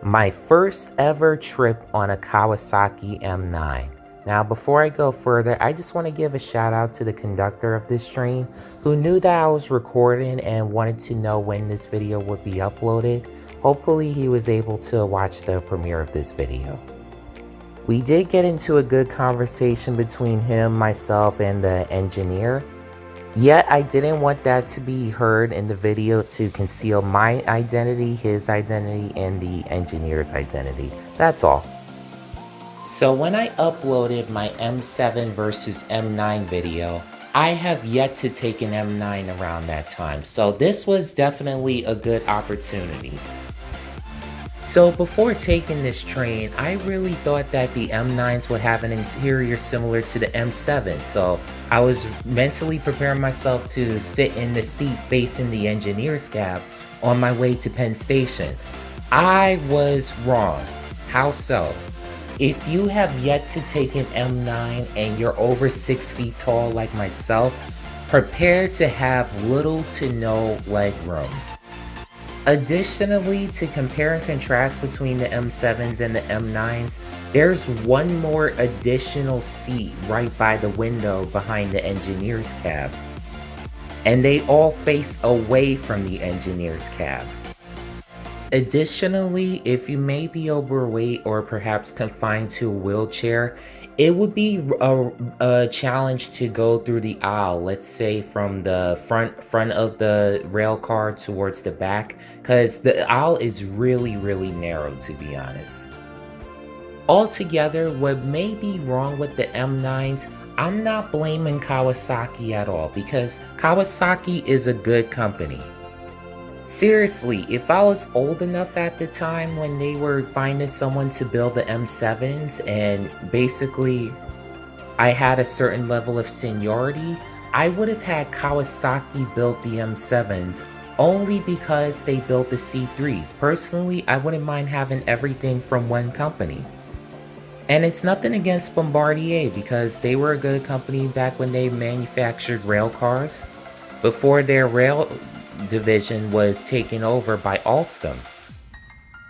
My first ever trip on a Kawasaki M9. Now, before I go further, I just want to give a shout out to the conductor of this train who knew that I was recording and wanted to know when this video would be uploaded. Hopefully he was able to watch the premiere of this video. We did get into a good conversation between him, myself, and the engineer. Yet I didn't want that to be heard in the video to conceal my identity, his identity, and the engineer's identity. That's all. So when I uploaded my M7 versus M9 video, I have yet to take an M9 around that time. So this was definitely a good opportunity. So before taking this train, I really thought that the M9s would have an interior similar to the M7, so I was mentally preparing myself to sit in the seat facing the engineer's cab on my way to Penn Station. I was wrong. How so? If you have yet to take an M9 and you're over 6 feet tall like myself, prepare to have little to no leg room. Additionally, to compare and contrast between the M7s and the M9s, there's one more additional seat right by the window behind the engineer's cab. And they all face away from the engineer's cab. Additionally, if you may be overweight or perhaps confined to a wheelchair, it would be a challenge to go through the aisle, let's say from the front of the rail car towards the back, because the aisle is really narrow, to be honest. Altogether, what may be wrong with the M9s, I'm not blaming Kawasaki at all, because Kawasaki is a good company. Seriously, if I was old enough at the time when they were finding someone to build the M7s and basically I had a certain level of seniority, I would have had Kawasaki build the M7s only because they built the C3s. Personally, I wouldn't mind having everything from one company. And it's nothing against Bombardier because they were a good company back when they manufactured rail cars before their rail division was taken over by Alstom.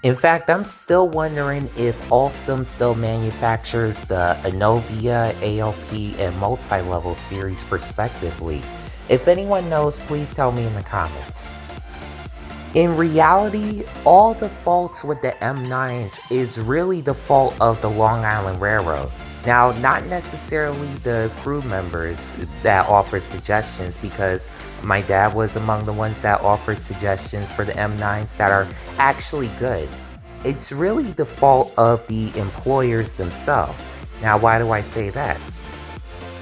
In fact, I'm still wondering if Alstom still manufactures the Inovia, ALP, and multi-level series respectively. If anyone knows, please tell me in the comments. In reality, all the faults with the M9s is really the fault of the Long Island Railroad. Now, not necessarily the crew members that offer suggestions, because my dad was among the ones that offered suggestions for the M9s that are actually good. It's really the fault of the employers themselves. Now, why do I say that?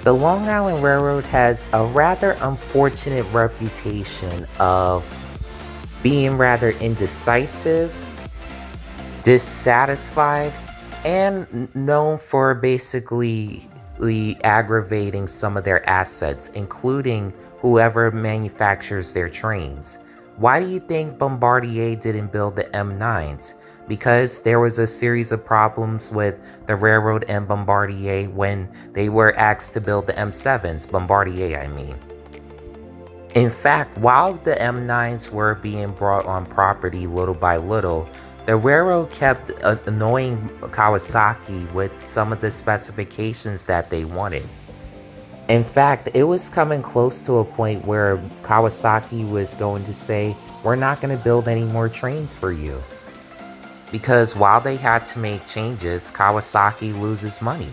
The Long Island Railroad has a rather unfortunate reputation of being rather indecisive, dissatisfied, and known for basically aggravating some of their assets, including whoever manufactures their trains. Why do you think Bombardier didn't build the M9s? Because there was a series of problems with the railroad and Bombardier when they were asked to build the M7s, Bombardier I mean. In fact, while the M9s were being brought on property little by little, the railroad kept annoying Kawasaki with some of the specifications that they wanted. In fact, it was coming close to a point where Kawasaki was going to say, "We're not going to build any more trains for you." Because while they had to make changes, Kawasaki loses money.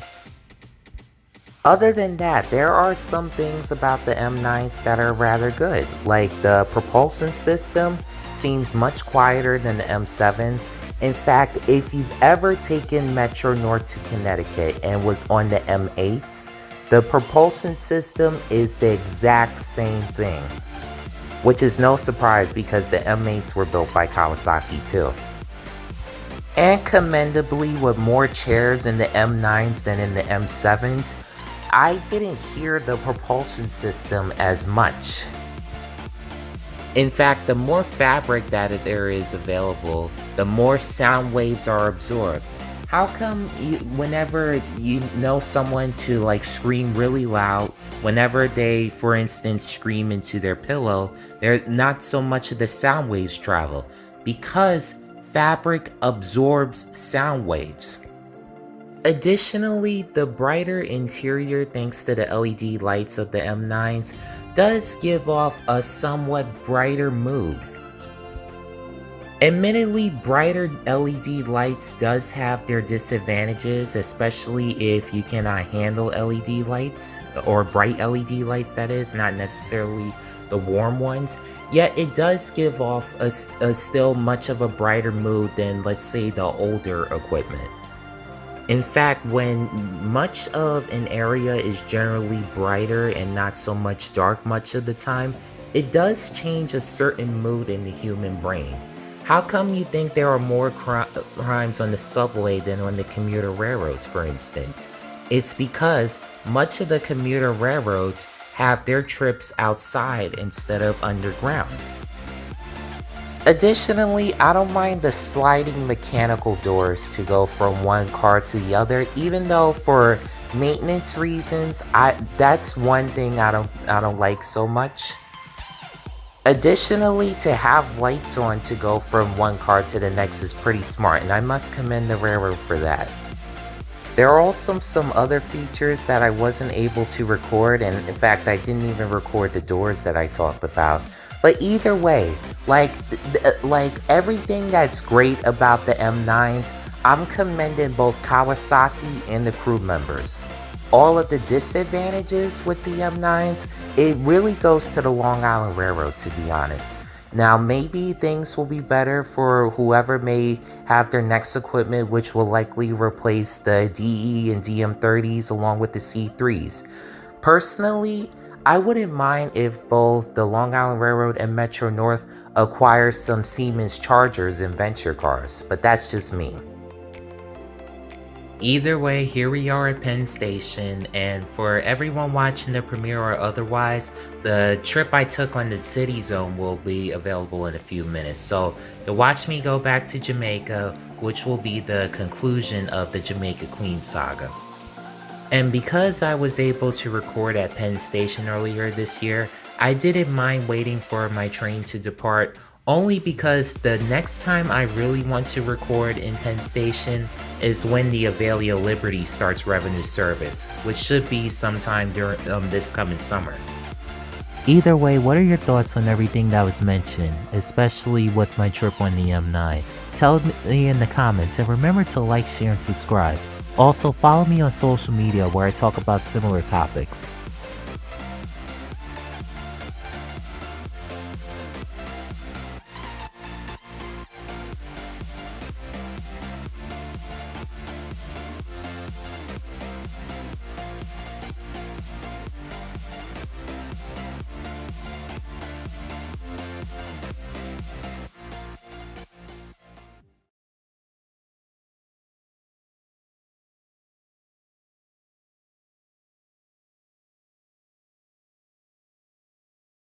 Other than that, there are some things about the M9s that are rather good, like the propulsion system seems much quieter than the M7s. In fact, if you've ever taken Metro North to Connecticut and was on the M8s, the propulsion system is the exact same thing. Which is no surprise because the M8s were built by Kawasaki too. And commendably, with more chairs in the M9s than in the M7s, I didn't hear the propulsion system as much. In fact, the more fabric that there is available, the more sound waves are absorbed. How come whenever you know someone to like scream really loud, whenever they, for instance, scream into their pillow, there not so much of the sound waves travel? Because fabric absorbs sound waves. Additionally, the brighter interior thanks to the LED lights of the M9s does give off a somewhat brighter mood. Admittedly, brighter LED lights does have their disadvantages, especially if you cannot handle LED lights, or bright LED lights that is, not necessarily the warm ones. Yet it does give off a still much of a brighter mood than, let's say, the older equipment. In fact, when much of an area is generally brighter and not so much dark much of the time, it does change a certain mood in the human brain. How come you think there are more crimes on the subway than on the commuter railroads, for instance? It's because much of the commuter railroads have their trips outside instead of underground. Additionally, I don't mind the sliding mechanical doors to go from one car to the other, even though for maintenance reasons, that's one thing I don't like so much. Additionally, to have lights on to go from one car to the next is pretty smart, and I must commend the railroad for that. There are also some other features that I wasn't able to record, and in fact I didn't even record the doors that I talked about. But either way, like everything that's great about the M9s, I'm commending both Kawasaki and the crew members. All of the disadvantages with the M9s, it really goes to the Long Island Railroad, to be honest. Now, maybe things will be better for whoever may have their next equipment, which will likely replace the DE and DM30s along with the C3s. Personally, I wouldn't mind if both the Long Island Railroad and Metro North acquire some Siemens Chargers and venture cars, but that's just me. Either way, here we are at Penn Station, and for everyone watching the premiere or otherwise, the trip I took on the City Zone will be available in a few minutes. So you'll watch me go back to Jamaica, which will be the conclusion of the Jamaica Queen saga. And because I was able to record at Penn Station earlier this year, I didn't mind waiting for my train to depart, only because the next time I really want to record in Penn Station is when the Avalia Liberty starts revenue service, which should be sometime during this coming summer. Either way, what are your thoughts on everything that was mentioned, especially with my trip on the M9? Tell me in the comments, and remember to like, share, and subscribe. Also, follow me on social media where I talk about similar topics.